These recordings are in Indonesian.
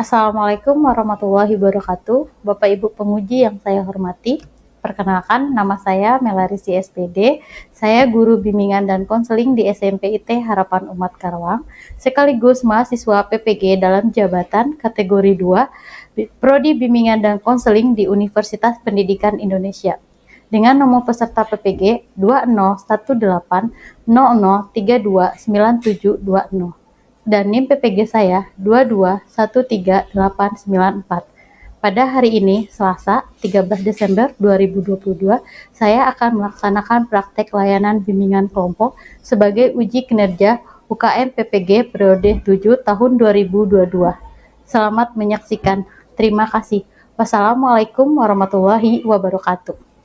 Assalamualaikum warahmatullahi wabarakatuh. Bapak Ibu penguji yang saya hormati, perkenalkan nama saya Melarisi SPD. Saya guru bimbingan dan konseling di SMP IT Harapan Umat Karawang, sekaligus mahasiswa PPG dalam jabatan kategori 2, Prodi Bimbingan dan Konseling di Universitas Pendidikan Indonesia. Dengan nomor peserta PPG 201800329720 dan NIM PPG saya 22138994. Pada hari ini, Selasa, 13 Desember 2022, saya akan melaksanakan praktek layanan bimbingan kelompok sebagai uji kinerja UKM PPG periode 7 tahun 2022. Selamat menyaksikan. Terima kasih. Wassalamualaikum warahmatullahi wabarakatuh.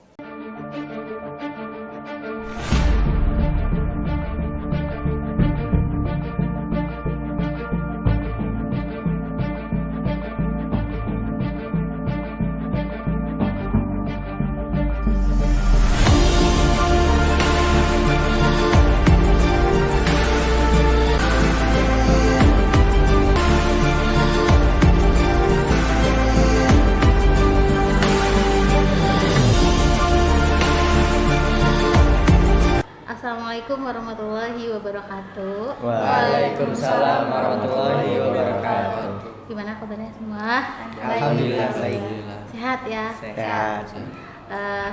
Assalamualaikum warahmatullahi wabarakatuh. Waalaikumsalam warahmatullahi wabarakatuh. Gimana kabarnya semua? Alhamdulillah baik. Sehat ya? Sehat.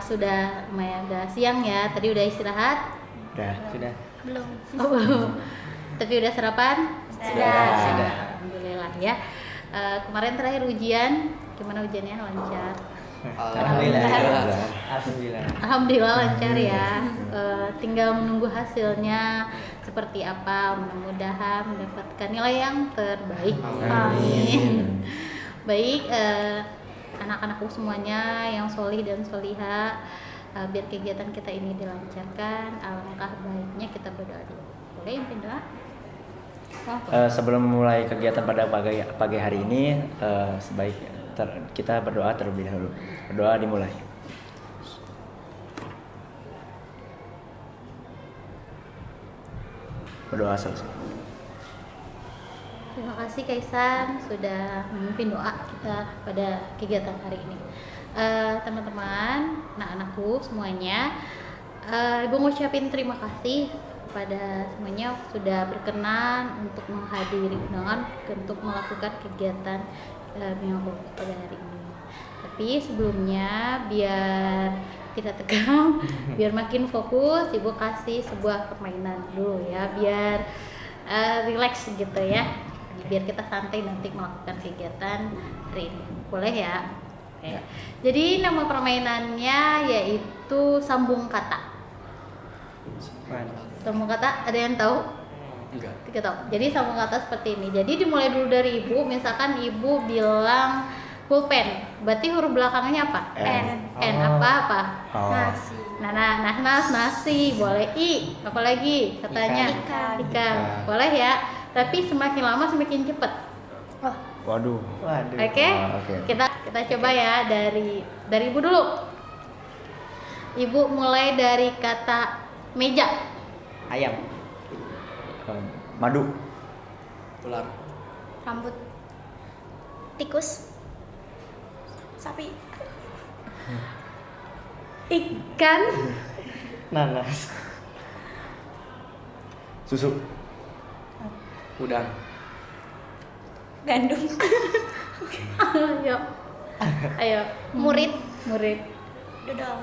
Sudah lumayan udah siang ya. Tadi udah istirahat? Sudah. Belum. Oh, belum. Tapi udah sarapan? Sudah. Alhamdulillah ya. Kemarin terakhir ujian, gimana ujiannya? Lancar? Alhamdulillah lancar ya. Tinggal menunggu hasilnya seperti apa. Mudah-mudahan mendapatkan nilai yang terbaik. Amin. Baik, anak-anakku semuanya yang solih dan solihah, biar kegiatan kita ini dilancarkan. Alangkah baiknya kita berdoa dulu. Boleh pimpin doa? Sebelum mulai kegiatan pada pagi hari ini, sebaiknya kita berdoa terlebih dahulu. Berdoa dimulai. Berdoa selesai. Terima kasih Kaisan sudah memimpin doa kita pada kegiatan hari ini. Teman-teman, anak-anakku semuanya, Ibu ngucapin terima kasih kepada semuanya sudah berkenan untuk menghadiri undangan untuk melakukan kegiatan minggu pada hari ini. Tapi sebelumnya biar tidak tegang, biar makin fokus, Ibu kasih sebuah permainan dulu ya, biar relax gitu ya, biar kita santai nanti melakukan kegiatan hari ini. Boleh ya? Oke. Jadi nama permainannya yaitu sambung kata. Sambung kata, ada yang tahu? Enggak. Tidak tahu. Jadi sambung kata seperti ini. Jadi dimulai dulu dari Ibu. Misalkan Ibu bilang pulpen, berarti huruf belakangnya apa? N. Apa? Nasi. Nasi. Boleh I. Apa lagi? Katanya ikan. Boleh ya. Tapi semakin lama semakin cepat. Waduh. Oke. Kita coba ya dari Ibu dulu. Ibu mulai dari kata meja. Ayam. Madu. Ular. Rambut. Tikus. Sapi. Ikan. Nanas. Susu. Udang. Gandum. Ayo. Murid. Dodol.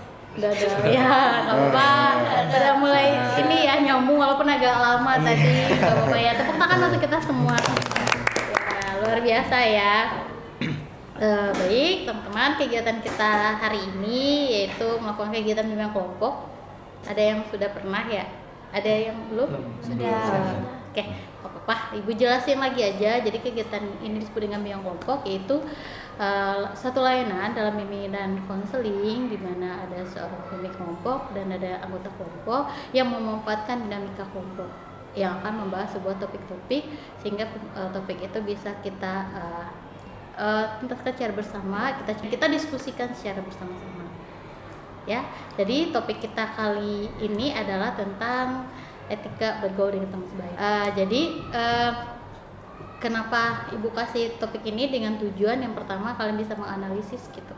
Ya, nggak apa-apa. Udah mulai ini ya nyambung walaupun agak lama tadi. Nggak apa-apa ya. Tepuk tangan untuk kita semua. Ya, luar biasa ya. Baik teman-teman, kegiatan kita hari ini yaitu melakukan kegiatan bimbingan kelompok. Ada yang sudah pernah ya? Ada yang belum? Sudah. Oke, apa-apa. Ibu jelasin lagi aja. Jadi kegiatan ini disebut dengan bimbingan kelompok, yaitu satu layanan dalam bimbingan dan konseling di mana ada seorang pemimpin kelompok dan ada anggota kelompok yang memanfaatkan dinamika kelompok yang akan membahas sebuah topik-topik sehingga topik itu bisa kita tuntaskan secara bersama, kita diskusikan secara bersama-sama. Ya, jadi topik kita kali ini adalah tentang etika bergaul dengan teman sebaya. Jadi kenapa ibu kasih topik ini dengan tujuan yang pertama kalian bisa menganalisis gitu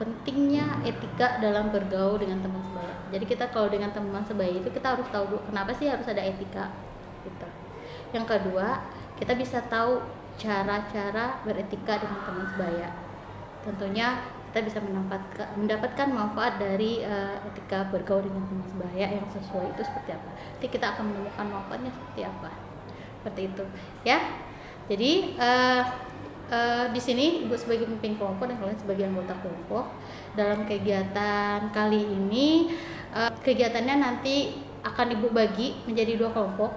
pentingnya etika dalam bergaul dengan teman sebaya. Jadi kita kalau dengan teman sebaya itu kita harus tahu dulu kenapa sih harus ada etika gitu. Yang kedua, kita bisa tahu cara-cara beretika dengan teman sebaya. Tentunya kita bisa mendapatkan manfaat dari etika bergaul dengan teman sebaya yang sesuai itu seperti apa. Nanti kita akan menemukan manfaatnya seperti apa. Seperti itu, ya. Jadi di sini Ibu sebagai pemimpin kelompok dan kalian sebagai anggota kelompok dalam kegiatan kali ini kegiatannya nanti akan Ibu bagi menjadi 2 kelompok.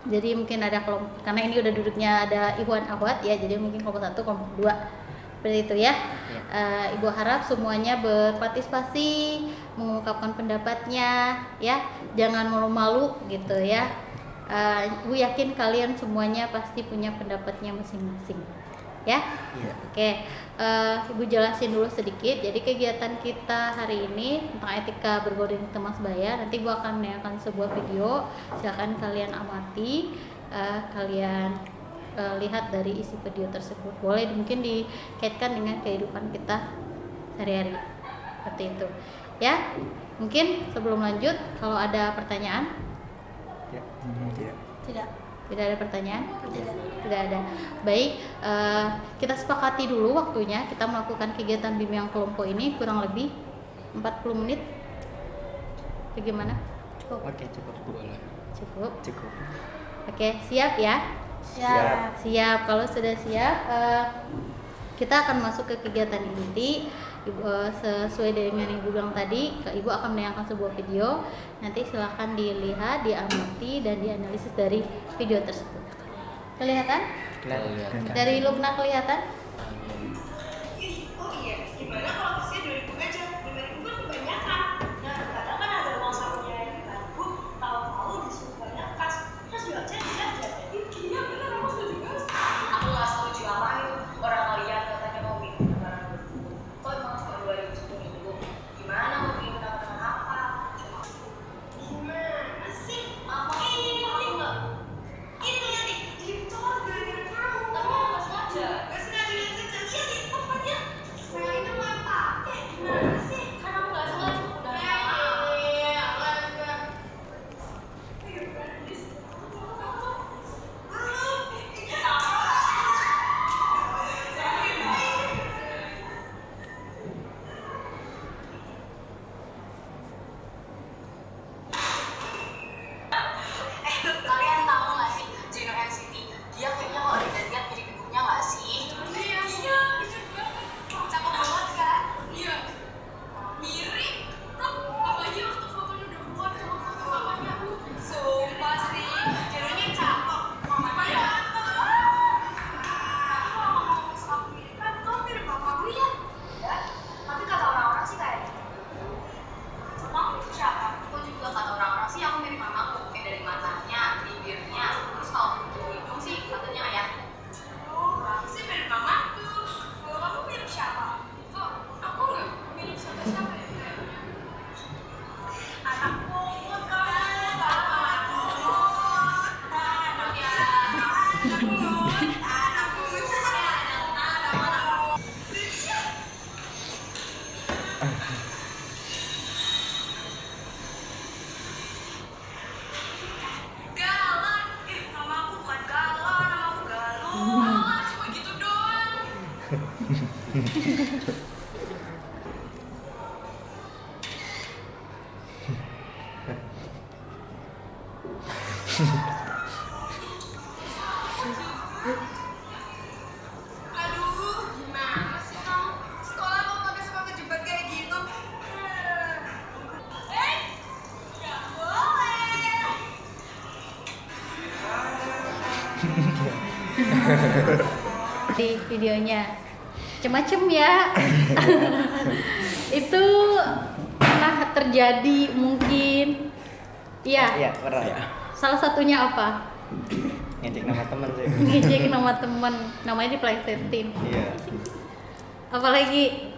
Jadi mungkin ada kelompok karena ini udah duduknya ada Ikhwan Akhwat ya, jadi mungkin kelompok 1, kelompok 2 seperti itu ya. Ibu harap semuanya berpartisipasi, mengungkapkan pendapatnya ya, jangan malu-malu gitu ya. Ibu yakin kalian semuanya pasti punya pendapatnya masing-masing ya. Oke, Ibu jelasin dulu sedikit. Jadi kegiatan kita hari ini tentang etika bergaul dengan teman sebaya. Nanti Ibu akan menayangkan sebuah video, silakan kalian amati, kalian lihat dari isi video tersebut. Boleh mungkin dikaitkan dengan kehidupan kita sehari-hari seperti itu ya. Mungkin sebelum lanjut kalau ada pertanyaan. Tidak ada pertanyaan? Tidak ada. Baik, kita sepakati dulu waktunya. Kita melakukan kegiatan bimbingan kelompok ini kurang lebih 40 menit. Bagaimana? Cukup. Oke, cukup. Cukup. Oke, siap ya? Siap. Kalau sudah siap, kita akan masuk ke kegiatan inti. Sesuai dengan yang Ibu bilang tadi, Ibu akan menayangkan sebuah video. Nanti silahkan dilihat, diamati, dan dianalisis dari video tersebut. Kelihatan? Kelihatan. Dari Lubna kelihatan? Oh iya, gimana kalau kesnya 2000 aja? 5000 kan kebanyakan. Nah, kadang kan ada uang sakunya yang dibantu, tahu-tahu disuruh banyak kas. Terus jualnya tidak jadi. Iya benar, aku setuju kan? Aku nggak setuju apa itu. Orang kalian katanya mau bikin lebaran berdua. Kok emang cuma 2010 gimana mau bikin lebaran apa? Gimana sih? Apa ini nggak? Ini lihat nih, ditolak gara-gara kamu. Tapi aku nggak sengaja. Nggak sengaja lihat saja. Iya nih, tempatnya. Saya itu nggak pakai. Gimana sih? Karena aku nggak sengaja. Udah. Iya, enggak. Ayo, berani. Ini salah. Kalian tahu nggak sih Gino NCT? Dia kayaknya kalau dilihat mirip ibunya nggak sih? Iya, cakep banget kan? Iya, mirip. Apalagi waktu fotonya udah buat sama foto mamanya. Sumpah sih, Ginonya cakep, mamanya cakep. Kalau ngomong soal kemiripan, kamu mirip bapakku ya? Ya, tapi kata orang-orang sih kayak gitu. Kamu siapa? Aku juga kata orang-orang sih aku mirip mamaku, kayak dari matanya, bibirnya, terus kalau hidung sih katanya ayahku. Oh, aku sih mirip mamaku. Kalau kamu mirip siapa? Kok aku nggak mirip siapa-siapa ya kayaknya. Anak pungut kamu, anak pungut, anak pungut. Galak, nama aku bukan galak, nama aku Galuh. Cuma gitu doang. Aduh, gimana sih kamu? Sekolah kamu pakai sepatu jepit kayak gitu? Nggak boleh. Di videonya macem-macem ya. Itu pernah terjadi mungkin. Iya. Iya, pernah. Salah satunya apa? Ngejek nama temen sih. Ngejek nama temen, namanya diplesetin. Iya. Apalagi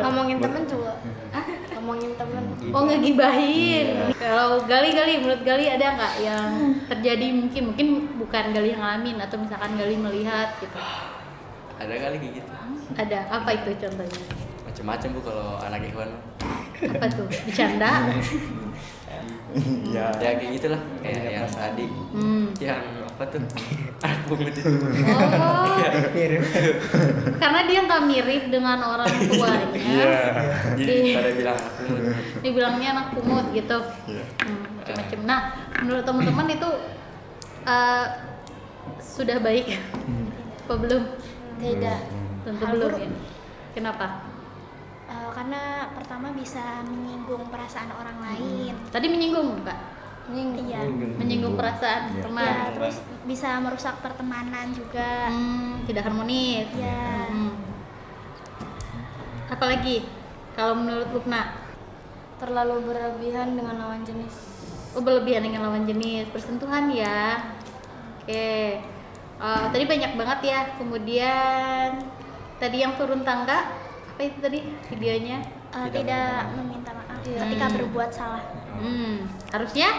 Ngomongin temen juga. ah, ngomongin temen. Oh ngegibahin. Kalau Gali, menurut Gali ada nggak yang terjadi mungkin bukan Gali yang ngalamin atau misalkan Gali melihat gitu? Ada kali kayak gitu. Ada apa itu contohnya? Macam-macam Bu kalau anak Ikhwan. Apa tuh? Bercanda? Ya. Ya kayak gitulah. Kayak yang tadi. Yang apa tuh? Anak pungut itu. Oh, karena dia nggak mirip dengan orang tuanya. Jadi pada bilang anak pungut. Dibilangnya anak pungut gitu. Macam-macam. Nah, menurut teman-teman itu sudah baik apa belum? Tidak. Tentu Hal belum buruk. ya. Kenapa? Karena pertama bisa menyinggung perasaan orang lain. Tadi menyinggung Kak? Iya. Menyinggung perasaan Iya. teman. Ya, terus bisa merusak pertemanan juga. Tidak harmonis. Ya. Apalagi kalau menurut Lukna? Terlalu berlebihan dengan lawan jenis. Oh, berlebihan dengan lawan jenis, bersentuhan ya. Oke. Tadi banyak banget ya. Kemudian tadi yang turun tangga, apa itu tadi videonya? Tidak meminta maaf ketika berbuat salah. Harusnya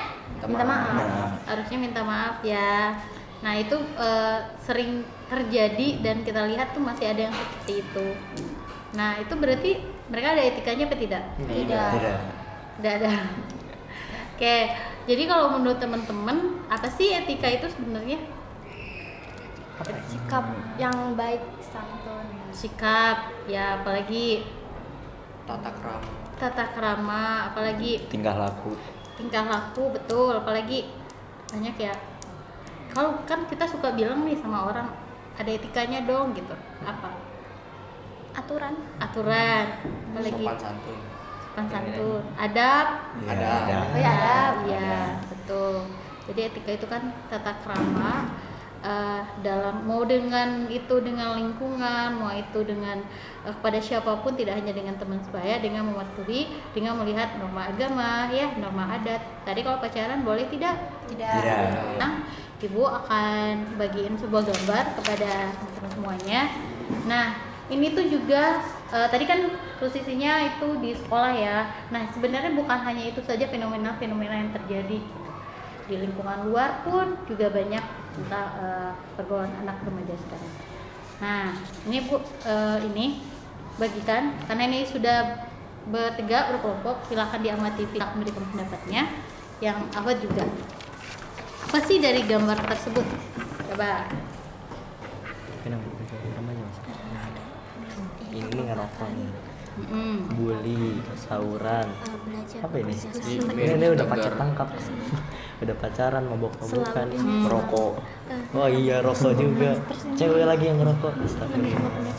Minta maaf. harusnya minta maaf ya. Nah itu sering terjadi dan kita lihat tuh masih ada yang seperti itu. Nah itu berarti mereka ada etikanya apa tidak? Tidak. Tidak ada. Oke, jadi kalau menurut teman-teman apa sih etika itu sebenarnya? Sikap yang baik, santun. Sikap ya, apalagi Tata krama. apalagi Tingkah laku. betul, apalagi banyak ya. Kalau kan kita suka bilang nih sama orang ada etikanya dong gitu. Apa? Aturan. Apalagi Sopan santun. sopan santun, adab. Ada. Oh ya, adab ya, betul. Jadi etika itu kan tata krama dalam mau dengan lingkungan, mau itu dengan kepada siapapun, tidak hanya dengan teman sebaya, dengan mematuhi, dengan melihat norma agama ya, norma adat. Tadi kalau pacaran boleh tidak? Tidak. Nah, Ibu akan bagiin sebuah gambar kepada teman-teman semuanya. Nah, ini tuh juga tadi kan posisinya itu di sekolah ya. Nah, sebenarnya bukan hanya itu saja fenomena-fenomena yang terjadi di lingkungan luar pun juga banyak tentang pergaulan anak remaja sekarang. Nah, ini Bu ini bagikan karena ini sudah berkelompok, silakan diamati, silakan memberikan pendapatnya. Yang awal juga. Apa sih dari gambar tersebut? Coba. Ini ngerokok nih, bully, sauran, apa ini? Ini udah pacar tangkap, udah pacaran, mabok-mabokan, merokok. Oh iya, rokok juga. Cewek lagi yang ngerokok. Astagfirullah.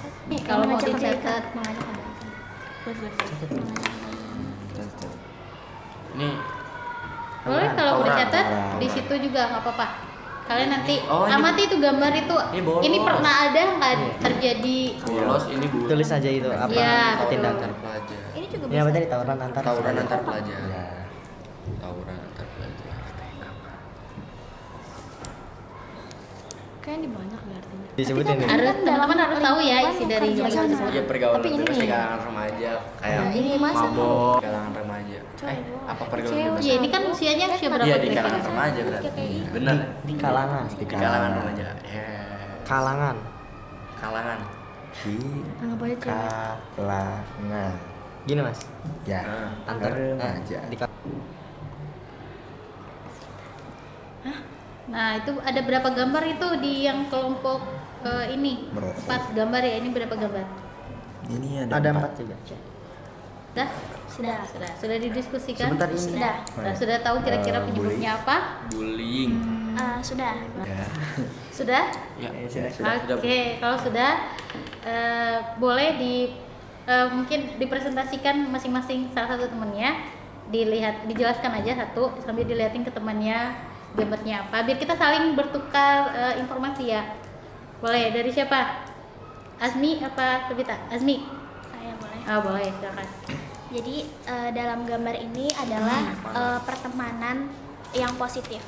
Kalau mau dicatat, Ini boleh kalau mau Tauran. dicatat di situ juga nggak apa-apa. Kalian nanti Oh, ini- amati itu gambar itu. Ini bolos. Ini pernah ada nggak terjadi? bolos, ini bu. Tulis aja itu apa Iya, tindakan. Antar pelajar. Ini juga Ini apa tadi, tawuran antar Tawuran antar pelajar. Ya. Tawuran antar pelajar. Kayaknya banyak artinya. disebutin ini. Harus teman-teman harus tahu ya isi dari gambar tersebut. Iya, pergaulan Tapi ini bebas di nih. kalangan remaja kayak ini masa mabok kalangan remaja. Apa pergaulan bebas? Iya, ini kan usianya usia berapa Iya, di kira-kira? kalangan remaja berarti. Benar. Di kalangan, Di kalangan remaja. Ya. kalangan. Kalangan. Di Anggap aja cewek. kalangan. Gini mas, Ya. antar Remaja. di Nah, itu ada berapa gambar itu di yang kelompok ini? Merokok. 4 gambar ya, ini berapa gambar? Ini ada 4 juga. Sudah didiskusikan? Sebentar ini. Sudah. Sudah tahu kira-kira penyebabnya apa? Bullying. Sudah. Ya. Sudah? Ya. Sudah. Oke, kalau sudah boleh mungkin dipresentasikan masing-masing salah satu temannya, dijelaskan aja satu sambil dilihatin ke temannya gambarnya apa, biar kita saling bertukar informasi ya. Boleh, dari siapa? Azmi apa Tabita? Azmi? Saya boleh. Boleh, silakan. Jadi dalam gambar ini adalah pertemanan yang positif.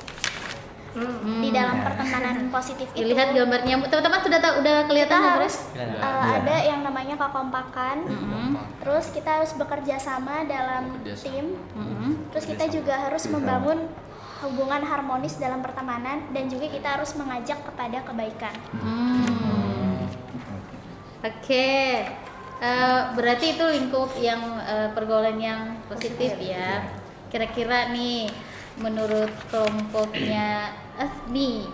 Di dalam pertemanan positif itu Dilihat gambarnya, teman-teman sudah tahu, udah kelihatan kita gambarnya? harus ada yang namanya kekompakan. Terus kita harus bekerja sama dalam tim. Terus kita juga harus membangun hubungan harmonis dalam pertemanan dan juga kita harus mengajak kepada kebaikan. Oke. Berarti itu lingkup yang pergaulan yang positif ya. Kira-kira nih menurut kelompoknya Asmi,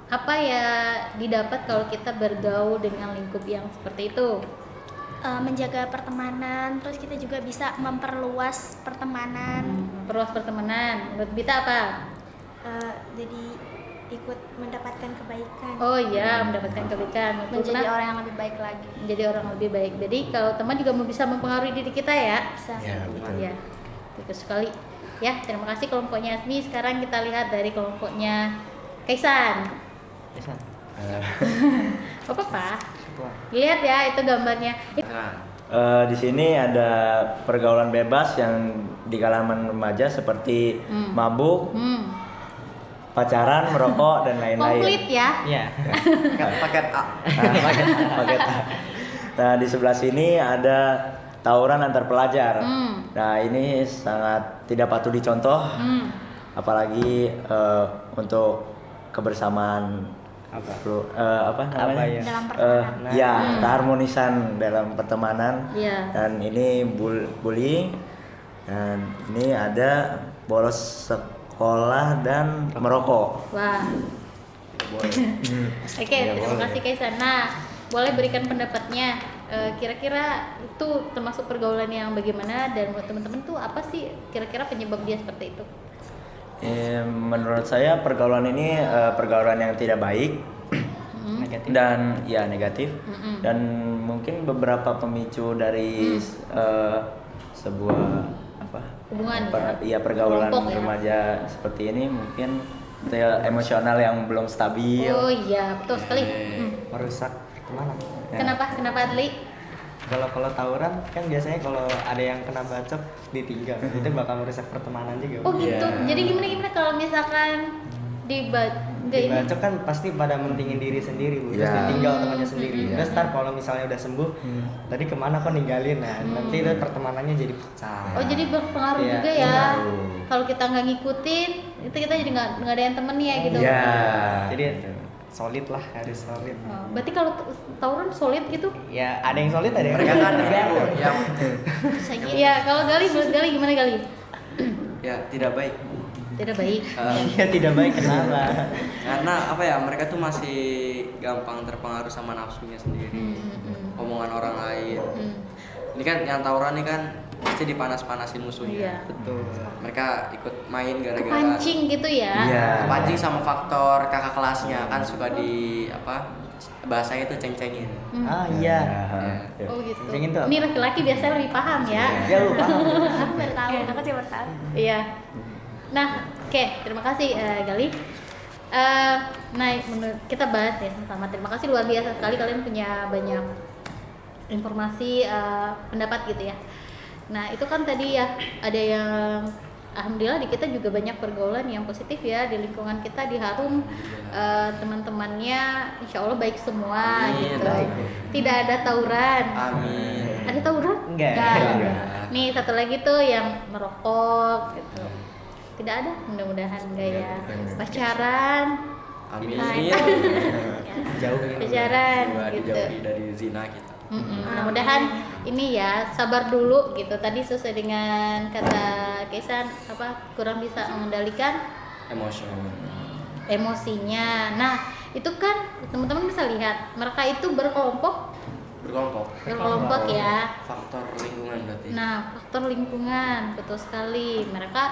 apa ya didapat kalau kita bergaul dengan lingkup yang seperti itu? Menjaga pertemanan, terus kita juga bisa memperluas pertemanan. Perluas pertemanan. Menurut Bita apa? Jadi ikut mendapatkan kebaikan, Oh iya, mendapatkan kebaikan. Menurut menjadi Luna? orang yang lebih baik lagi. Menjadi orang lebih baik. Jadi kalau teman juga bisa mempengaruhi diri kita ya. Bisa. Ya, betul. Ya, bagus sekali. Ya, terima kasih kelompoknya Asmi. Sekarang kita lihat dari kelompoknya Kaisan. Apa Pak? Lihat ya itu gambarnya. Di sini ada pergaulan bebas yang di kalangan remaja seperti mabuk, pacaran, merokok dan lain-lain. Komplit ya. Iya. Paket A. Paket A. Nah, di sebelah sini ada tawuran antar pelajar. Nah, ini sangat tidak patut dicontoh, apalagi untuk kebersamaan apa namanya? ya? Dalam pertemanan. Ya, keharmonisan dalam pertemanan. Iya. Dan ini bullying. Dan ini ada bolos sekolah dan merokok. Wah. Oke, terima kasih Kaisan. Nah, boleh berikan pendapatnya. Kira-kira itu termasuk pergaulan yang bagaimana dan menurut teman-teman tuh apa sih kira-kira penyebab dia seperti itu? Menurut saya pergaulan ini pergaulan yang tidak baik dan ya negatif dan mungkin beberapa pemicu dari sebuah apa Hubungan pergaulan kelompok ya. remaja seperti ini mungkin emosional yang belum stabil. Oh iya, betul sekali. Merusak pertemanan. Kenapa Adli? Kalau tawuran kan biasanya kalau ada yang kena bacok ditinggal, itu bakal merusak pertemanan juga. Oh gitu. Jadi gimana kalau misalkan Dibacok kan pasti pada mentingin diri sendiri, Bu. Terus Ya. ditinggal temannya sendiri. Ya. Terus ntar kalau misalnya udah sembuh, tadi kemana kok ninggalin? Nah, nanti itu pertemanannya jadi pecah. Oh jadi berpengaruh Iya, juga ya. pengaruh. Kalau kita nggak ngikutin, itu kita jadi nggak ada yang temennya gitu. Iya. Jadi solid lah, harus solid. Oh, berarti kalau tawuran solid gitu? Ya ada yang solid, ada yang Mereka kan yang Iya. Kalau menurut Gali gimana Gali? ya tidak baik. Tidak baik. Ya tidak baik, kenapa? Karena apa ya, mereka tuh masih gampang terpengaruh sama nafsunya sendiri, omongan orang lain. Ini kan yang tawuran ini kan pasti dipanas-panasin Iya. musuhnya. Betul. Mereka ikut main gara-gara Pancing gitu ya. Iya. pancing sama faktor kakak kelasnya kan suka di apa bahasanya itu ceng-cengin. Ah iya. Ya. Oh gitu. Cengin tuh apa? Ini laki-laki biasanya lebih paham ya. Ya lu paham. Aku baru tahu, aku sih baru tahu. Iya. Nah, oke, terima kasih Gali. Nah, kita bahas ya sama. Terima kasih luar biasa sekali kalian punya banyak informasi pendapat gitu ya. Nah, itu kan tadi ya ada yang alhamdulillah di kita juga banyak pergaulan yang positif ya di lingkungan kita di Harum teman-temannya insya Allah baik semua Amin. gitu. Baik. Tidak ada tawuran. Amin. Ada tawuran? Enggak. Nih satu lagi tuh yang merokok gitu. Tidak ada, mudah-mudahan enggak ya. Pacaran, Amin. Jauhin. pacaran Semoga gitu. dijauhi dari zina kita. Mudah-mudahan ini ya sabar dulu gitu. Tadi sesuai dengan kata Kaisan kurang bisa mengendalikan emosinya. Nah itu kan teman-teman bisa lihat mereka itu berkelompok ya. Faktor lingkungan berarti. Nah faktor lingkungan betul sekali. Mereka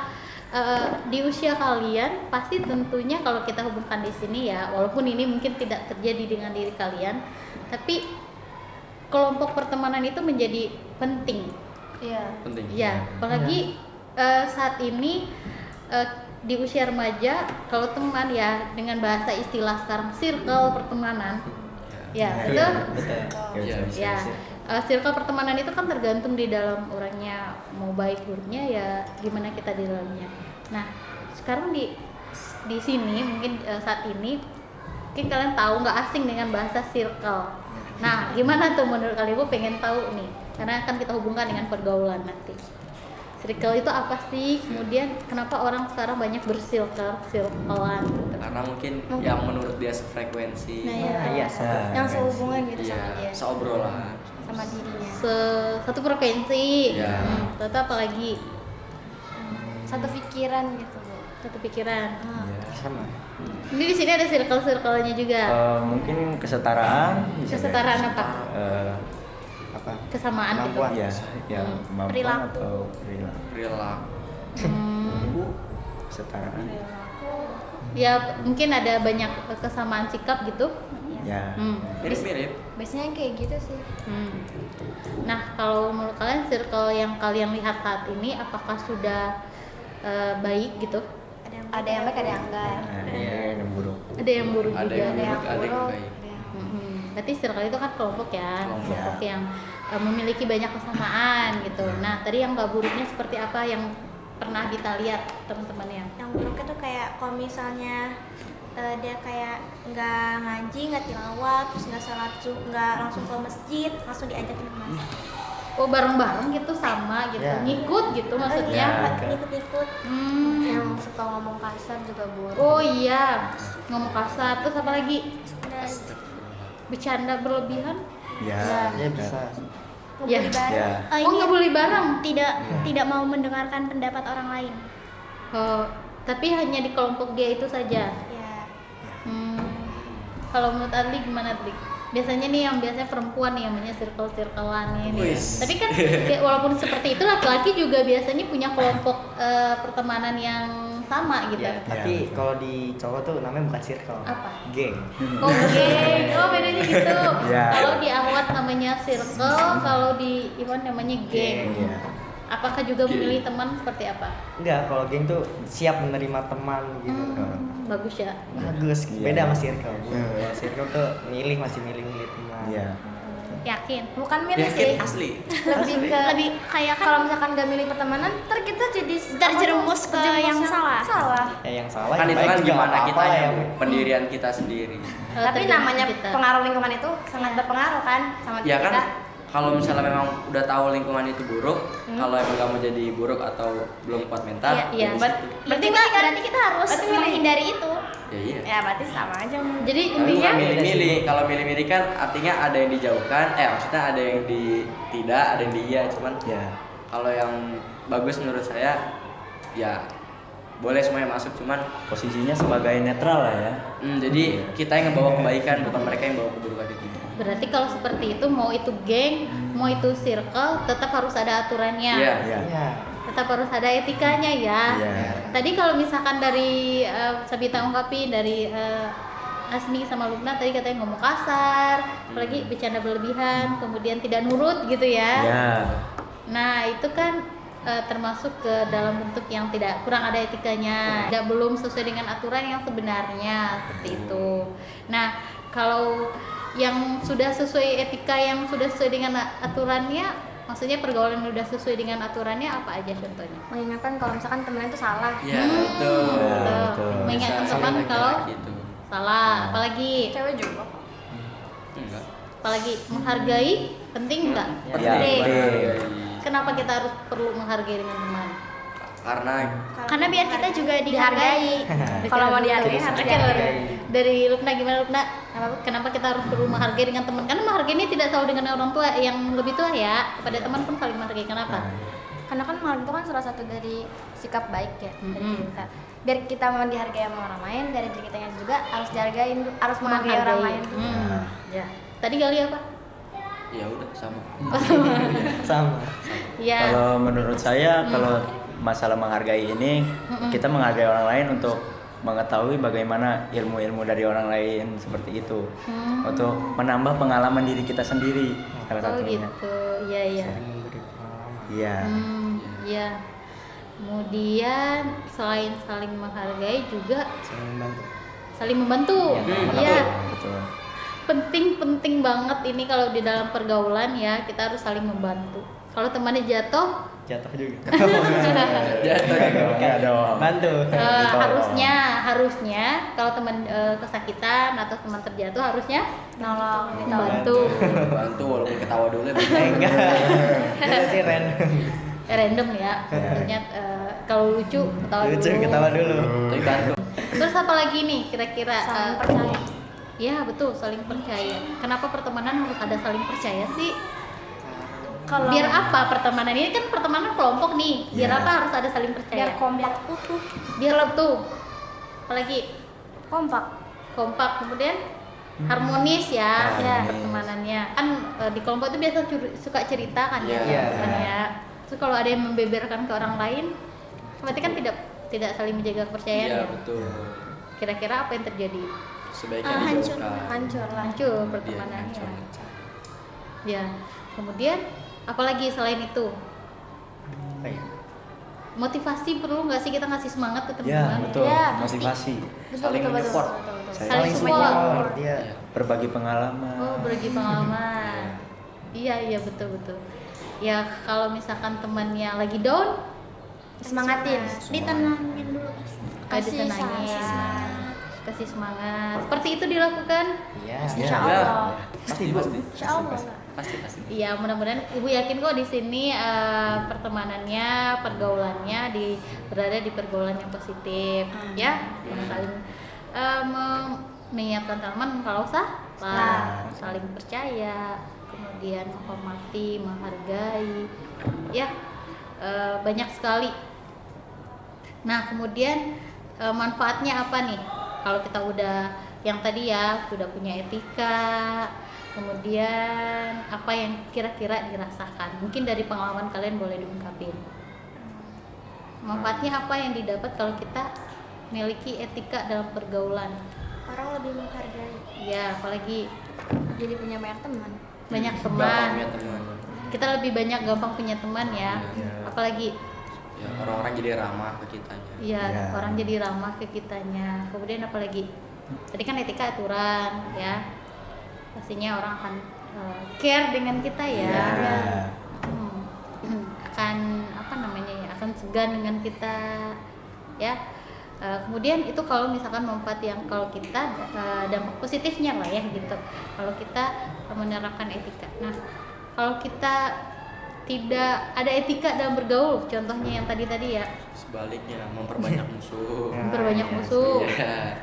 di usia kalian pasti tentunya kalau kita hubungkan di sini ya, walaupun ini mungkin tidak terjadi dengan diri kalian, tapi kelompok pertemanan itu menjadi penting. Iya. Penting. Ya, apalagi saat ini di usia remaja, kalau teman ya dengan bahasa istilah sekarang circle pertemanan, ya betul. Iya, bisa. Ya, circle pertemanan itu kan tergantung di dalam orangnya, mau baik buruknya ya gimana kita di dalamnya. Nah, sekarang di di sini mungkin saat ini mungkin kalian tahu nggak asing dengan bahasa circle. Nah, gimana tuh menurut kalian? Gue pengen tahu nih, karena kan kita hubungkan dengan pergaulan nanti. Circle itu apa sih? Kemudian kenapa orang sekarang banyak circlean? Gitu. Karena mungkin yang menurut dia sefrekuensi. Nah, ya. Iya, Yang sehubungan gitu sama dia, Iya, seobrolan. sama dirinya. Satu frekuensi. Iya. Terus apa lagi? Satu pikiran gitu, Bu. Satu pikiran. sama. Ini di sini ada circle-circle-nya juga. Mungkin kesetaraan. bisa Kesetaraan jadi. apa? Apa? Kesamaan gitu. Kemampuan. Ya, kemampuan Perilaku. atau perilaku. Perilaku. Kesetaraan. Ya mungkin ada banyak kesamaan sikap gitu. Ya. Mirip-mirip. Biasanya yang kayak gitu sih. Nah, kalau menurut kalian circle yang kalian lihat saat ini apakah sudah baik gitu? Ada yang baik, ada yang enggak. Ada yang buruk. Ada yang buruk Ada juga. yang buruk, ada yang baik. Berarti circle itu kan kelompok ya, Kelompok. kelompok yang memiliki banyak kesamaan gitu. Nah, tadi yang nggak buruknya seperti apa yang pernah kita lihat teman-teman ya? Yang buruknya tuh kayak kalau misalnya dia kayak nggak ngaji, nggak tilawah, terus nggak sholat, nggak langsung ke masjid, langsung diajakin ke masjid. Oh, bareng-bareng gitu sama gitu, Ya. ngikut gitu maksudnya. Ya. Ikut-ikut. Yang suka ngomong kasar juga buruk. Oh iya, ngomong kasar. Terus apa lagi? Ada Bercanda berlebihan? Ya. Ya bisa. Ya. ngebully bareng. Ya. Oh, Ini nggak boleh bareng. tidak mau mendengarkan pendapat orang lain. Oh, tapi hanya di kelompok dia itu saja. Ya. Kalau menurut Adli gimana Adli? Biasanya nih yang biasanya perempuan nih yang punya circle-circlean ini. Wis. Tapi kan walaupun seperti itu laki-laki juga biasanya punya kelompok pertemanan yang sama gitu. Ya, tapi kalau di cowok tuh namanya bukan circle. Apa? Geng. Oh, geng. Oh, bedanya gitu. Ya. Kalau di Ahwat namanya circle, kalau di Iwan namanya geng. Iya. Apakah juga memilih teman seperti apa? Enggak, kalau geng tuh siap menerima teman gitu. Bagus ya. Bagus, Iya. beda sama circle. Kalau circle tuh masih milih teman. Iya. Yakin? Bukan milih Yakin sih. asli. Lebih ke Lebih kayak kan kalau misalkan gak milih pertemanan, ntar kita jadi terjerumus ke yang salah. Yang salah Kan yang itu baik kan juga gimana apa-apa kita lah yang pendirian kita sendiri. Tapi namanya pengaruh lingkungan itu sangat berpengaruh kan sama Ya kita. kan kalau misalnya memang udah tahu lingkungan itu buruk, kalau emang gak mau jadi buruk atau belum kuat mental, Iya, iya. ya di situ. Berarti kita harus berarti milih. menghindari itu. Ya iya. Ya berarti sama aja. Jadi Tapi intinya bukan milih-milih. Kalau milih-milih kan artinya ada yang dijauhkan, maksudnya ada yang tidak, ada yang di iya. Cuman Ya. kalau yang bagus menurut saya, ya boleh semuanya masuk. Cuman Posisinya sebagai netral lah ya. jadi kita yang ngebawa kebaikan, bukan mereka yang bawa keburukan itu. berarti kalau seperti itu mau itu geng, mau itu circle, tetap harus ada aturannya. Iya. Iya. Iya. Tetap harus ada etikanya ya. Iya. Tadi kalau misalkan dari Sabita ungkapin dari Asmi sama Lukna tadi katanya ngomong kasar, apalagi bercanda berlebihan, kemudian tidak nurut gitu ya. Ya. Nah itu kan termasuk ke dalam bentuk yang tidak kurang ada etikanya, tidak belum sesuai dengan aturan yang sebenarnya seperti itu. Nah kalau yang sudah sesuai etika, yang sudah sesuai dengan aturannya, maksudnya pergaulan yang sudah sesuai dengan aturannya apa aja contohnya? Mengingatkan kalau misalkan temennya itu salah. Iya, itu. betul. Mengingatkan Bisa teman saling kalau laki-laki itu. salah, apalagi Cewek juga. Enggak. apalagi menghargai penting nggak? Ya, Penting. penting. Kenapa kita harus perlu menghargai dengan teman? Karena biar kita juga dihargai. Kalau mau dihargai Jadi harus Oke, dihargai. dari Lukna gimana Lukna? Kenapa kita harus perlu menghargai dengan teman? Karena menghargai ini tidak selalu dengan orang tua yang lebih tua ya. Kepada teman pun saling menghargai. Kenapa? Karena kan menghargai itu kan salah satu dari sikap baik ya dari kita. Biar kita mau dihargai sama orang lain, dari diri kita juga harus dihargain, harus menghargai orang lain. Ya. Tadi Gali apa? Ya udah sama. Sama. Ya. Kalau menurut saya kalau masalah menghargai ini kita menghargai orang lain untuk mengetahui bagaimana ilmu-ilmu dari orang lain seperti itu. Untuk menambah pengalaman diri kita sendiri salah Oh satunya. gitu. Iya, iya. Saling memberi pengalaman. Iya. Iya. Kemudian selain saling menghargai juga Saling membantu. saling membantu. Iya. Betul. Penting banget ini kalau di dalam pergaulan ya, kita harus saling membantu. Kalau temannya jatuh, jatuh juga. Enggak dong. Bantu. Harusnya kalau teman kesakitan atau teman terjatuh harusnya nolong membantu. Bantu walaupun ketawa dulu ya. Enggak. Itu sih random. Random ya. Maksudnya kalau lucu ketawa dulu. Tapi bantu. Terus apa lagi nih kira-kira? Saling percaya. Iya betul, saling percaya. Kenapa pertemanan harus ada saling percaya sih? Kalau Biar apa pertemanan ini kan pertemanan kelompok nih. Biar Iya. apa harus ada saling percaya? biar kompak utuh, Biar utuh. Apalagi kompak, kemudian harmonis ya, pertemanannya. Kan di kelompok itu biasa suka cerita kan ya, Iya. teman-teman ya. Terus kalau ada yang membeberkan ke orang lain, berarti kan tidak saling menjaga kepercayaan Iya ya. betul. Kira-kira apa yang terjadi? Sebaiknya Hancur. dijauhkan. hancur lah. Hancur Iya, pertemanannya. hancur. Ya. Kemudian apalagi selain itu? Apa ya? Motivasi perlu nggak sih kita ngasih semangat ke Ya, teman-teman? betul. Ya, pasti. Motivasi. Saling menyupport. Saling support. support. Iya. Iya. Berbagi pengalaman. Oh, berbagi pengalaman. Iya, betul. Ya, kalau misalkan temannya lagi down, Semangatin. Ditenangin dulu pasti. kasih tenangin, kasih semangat. Seperti itu dilakukan. Iya. Insya Iya. Allah. Pasti. Insya Allah. Pasti. Iya, mudah-mudahan Ibu yakin kok di sini pertemanannya, pergaulannya berada di pergaulan yang positif, ya. Saling mengingatkan teman kalau salah, saling percaya, kemudian menghormati, menghargai, ya banyak sekali. Nah, kemudian manfaatnya apa nih? Kalau kita udah yang tadi ya, sudah punya etika, kemudian apa yang kira-kira dirasakan? Mungkin dari pengalaman kalian boleh diungkapin. Manfaatnya apa yang didapat kalau kita memiliki etika dalam pergaulan? Orang lebih menghargai. Ya, apalagi Jadi punya banyak teman. banyak Gampang teman. punya teman. Kita lebih banyak gampang punya teman ya. Iya. Apalagi Ya, orang-orang jadi ramah ke kitanya. iya, Ya. orang jadi ramah ke kitanya. Kemudian apalagi? Tadi kan etika aturan ya. Pastinya orang akan care dengan kita ya. Ya. Akan apa namanya ya? Akan segan dengan kita ya. Kemudian itu kalau misalkan manfaat yang kalau kita dampak positifnya lah ya gitu. Kalau kita menerapkan etika. Nah, kalau kita tidak ada etika dalam bergaul, contohnya yang tadi ya, Sebaliknya memperbanyak musuh. memperbanyak musuh. Iya.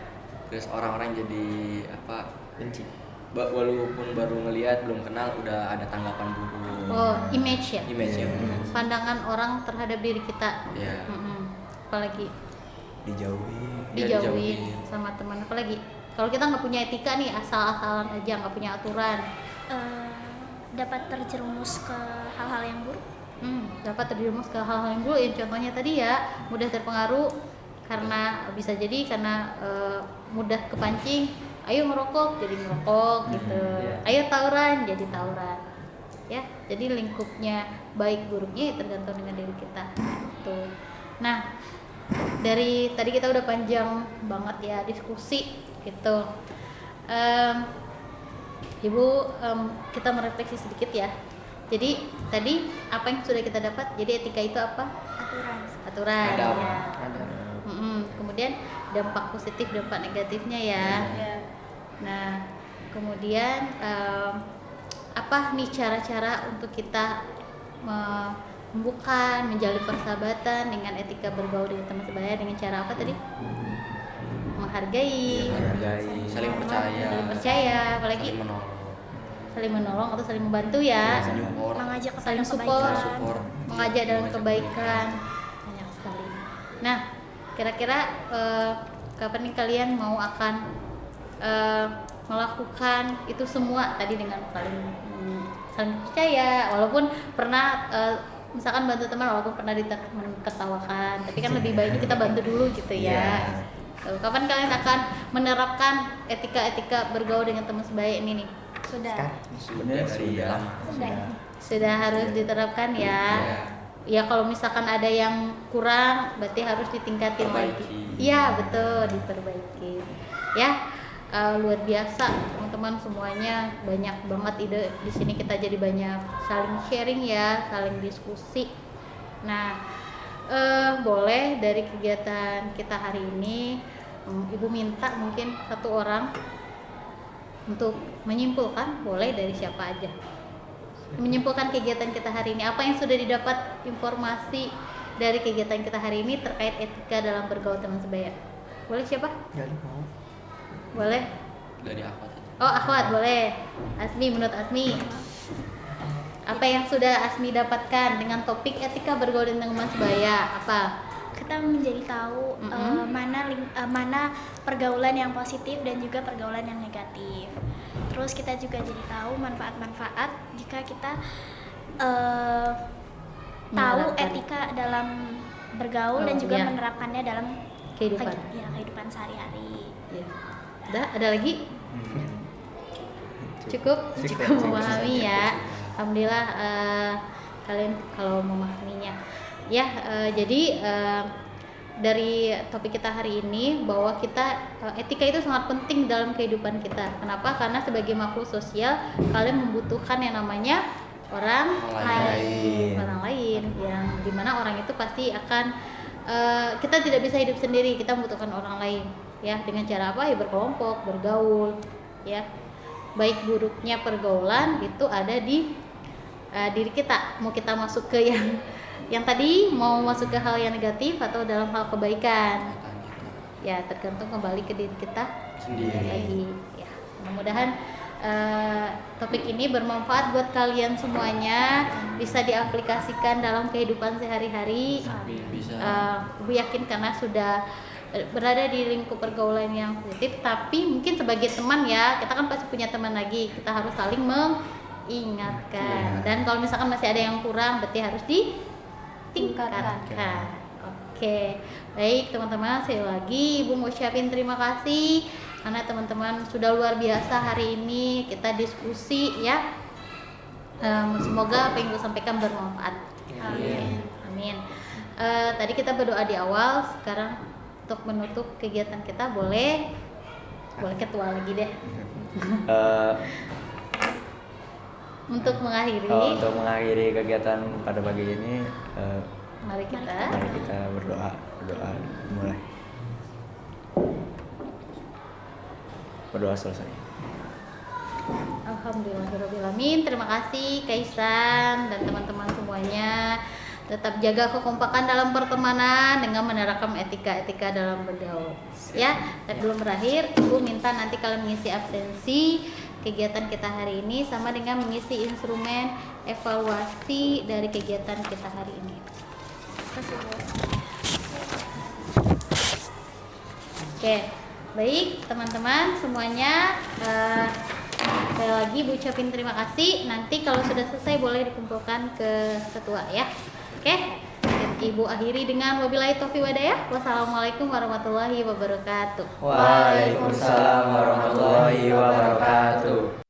Terus orang-orang jadi apa? Benci. Walaupun baru ngelihat belum kenal udah ada tanggapan buruk. Oh, image ya. Image ya. Pandangan orang terhadap diri kita. Iya. Apalagi Dijauhi. Iya, dijauhin dijauhin. sama teman. Apalagi kalau kita nggak punya etika nih, asal-asalan aja, nggak punya aturan, Dapat terjerumus ke hal-hal yang buruk. dapat terjerumus ke hal-hal yang buruk. Yang contohnya tadi ya, mudah terpengaruh karena bisa jadi karena mudah kepancing. Ayo ngerokok jadi ngerokok gitu. Ayo tawuran jadi tawuran. Ya, jadi lingkupnya baik buruknya tergantung dengan diri kita. Tuh. Nah, dari tadi kita udah panjang banget ya diskusi gitu. Ibu, kita merefleksi sedikit ya. Jadi tadi apa yang sudah kita dapat? Jadi etika itu apa? Aturan. Adab. Ya. Kemudian dampak positif, dampak negatifnya ya. Nah, kemudian apa nih cara-cara untuk kita membuka, menjalin persahabatan dengan etika bergaul dengan teman sebaya dengan cara apa tadi? Menghargai, Menghargai. Saling percaya. saling percaya, apalagi saling menolong atau saling membantu ya, Support. Mengajak kepada saling support, kebaikan. Support. mengajak dalam kebaikan, banyak sekali. Nah, kira-kira kapan nih kalian mau akan melakukan itu semua tadi dengan saling percaya, walaupun pernah misalkan bantu teman walaupun pernah ditertawakan, tapi kan lebih baiknya kita bantu dulu gitu ya. Kapan kalian akan menerapkan etika-etika bergaul dengan teman sebaya ini nih? Sudah. Sebenarnya sudah. Sudah harus diterapkan ya. Ya kalau misalkan ada yang kurang berarti harus ditingkatin lagi. Perbaiki. Iya betul, diperbaiki. Ya luar biasa teman-teman semuanya, banyak banget ide di sini, kita jadi banyak saling sharing ya, saling diskusi. Nah, boleh dari kegiatan kita hari ini, Ibu minta mungkin satu orang untuk menyimpulkan, boleh dari siapa aja. Menyimpulkan kegiatan kita hari ini, apa yang sudah didapat informasi dari kegiatan kita hari ini terkait etika dalam bergaul teman sebaya. Boleh siapa? Gali mau. Boleh? Dari Akhwat aja. Oh, Akhwat boleh. Asmi, menurut Asmi, apa yang sudah Asmi dapatkan dengan topik etika bergaul dengan teman sebaya? Apa? Kita menjadi tahu mana pergaulan yang positif dan juga pergaulan yang negatif. Terus kita juga jadi tahu manfaat-manfaat jika kita tahu Menerapkan. etika dalam bergaul dan juga iya. menerapkannya dalam Kehidupan. kehidupan sehari-hari. Ya. Udah, ada lagi? Cukup memahami ya. Alhamdulillah kalian kalau memahaminya. Ya, jadi dari topik kita hari ini bahwa kita etika itu sangat penting dalam kehidupan kita. Kenapa? Karena sebagai makhluk sosial kalian membutuhkan yang namanya orang lain yang dimana orang itu pasti akan kita tidak bisa hidup sendiri, kita membutuhkan orang lain ya. Dengan cara apa? Ya berkelompok, bergaul ya. Baik buruknya pergaulan itu ada di diri kita. Mau kita masuk ke yang tadi, mau masuk ke hal yang negatif atau dalam hal kebaikan ya, tergantung kembali ke diri kita Sendiri. lagi ya. Mudah-mudahan topik ini bermanfaat buat kalian semuanya, bisa diaplikasikan dalam kehidupan sehari-hari. Bisa. Ibu yakin karena sudah berada di lingkup pergaulan yang positif, tapi mungkin sebagai teman ya, kita kan pasti punya teman lagi, kita harus saling mengingatkan. Dan kalau misalkan masih ada yang kurang, berarti harus ditingkatkan. Oke, baik teman-teman, sekali lagi Ibu mau ucapin terima kasih karena teman-teman sudah luar biasa hari ini kita diskusi ya. Semoga apa yang Ibu sampaikan bermanfaat. Amin. Amin. Tadi kita berdoa di awal, sekarang untuk menutup kegiatan kita boleh ketua lagi deh. Untuk mengakhiri kegiatan pada pagi ini, mari kita berdoa mulai. Berdoa selesai. Alhamdulillahirobbilalamin. Terima kasih Kaisan dan teman-teman semuanya. Tetap jaga kekompakan dalam pertemanan dengan menerapkan etika dalam bergaul. Ya, tapi belum berakhir. Ibu minta nanti kalian mengisi absensi kegiatan kita hari ini sama dengan mengisi instrumen evaluasi dari kegiatan kita hari ini. Oke, baik teman-teman semuanya. Sekali lagi Bu ucapin terima kasih. Nanti kalau sudah selesai boleh dikumpulkan ke ketua ya. Oke, Ibu akhiri dengan wabillahi taufiq walhidayah. Wassalamualaikum warahmatullahi wabarakatuh. Waalaikumsalam warahmatullahi wabarakatuh.